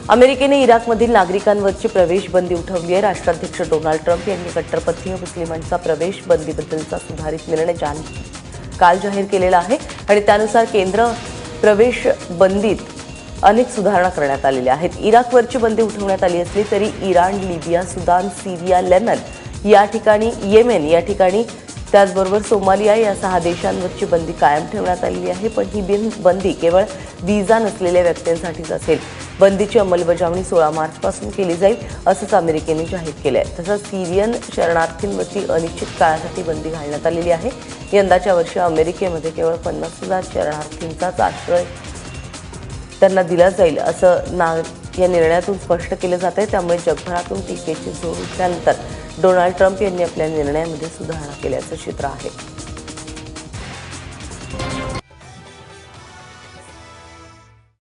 अमेरिकेने इराकमधील नागरिकांवरची प्रवेशबंदी उठवली आहे। राष्ट्राध्यक्ष डोनाल्ड ट्रम्प यांनी कट्टरपंथीय मुस्लिमांचा प्रवेशबंदीबद्दलचा सुधारित निर्णय काल जाहीर केलेला आहे आणि त्यानुसार केंद्र प्रवेशबंदीत अनेक सुधारणा करण्यात आलेल्या आहेत। इराकवरची बंदी उठवण्यात आली असली तरी Iran, Libya, Sudan, Syria, Lebanon या ठिकाणी, येमेन या ठिकाणी, त्याचबरोबर सोमालिया या 6 देशांवरची बंदी कायम ठेवण्यात आलेली आहे। पण ही बंदी केवळ व्हिसा नसलेल्या व्यक्तींसाठीच असेल। बंदीची अंमलबजावणी 16 मार्चपासून केली जाईल असंच अमेरिकेने जाहीर केलं आहे। तसंच सीरियन शरणार्थींवरची अनिश्चित काळासाठी बंदी घालण्यात आलेली आहे। यंदाच्या वर्षी अमेरिकेमध्ये केवळ 50,000 शरणार्थींचाच आश्रय त्यांना दिला जाईल असं या निर्णयातून स्पष्ट केलं जात आहे। त्यामुळे जगभरातून टीकेची झोड उठल्यानंतर डोनाल्ड ट्रम्प यांनी आपल्या निर्णयामध्ये सुधारणा केल्याचं चित्र आहे।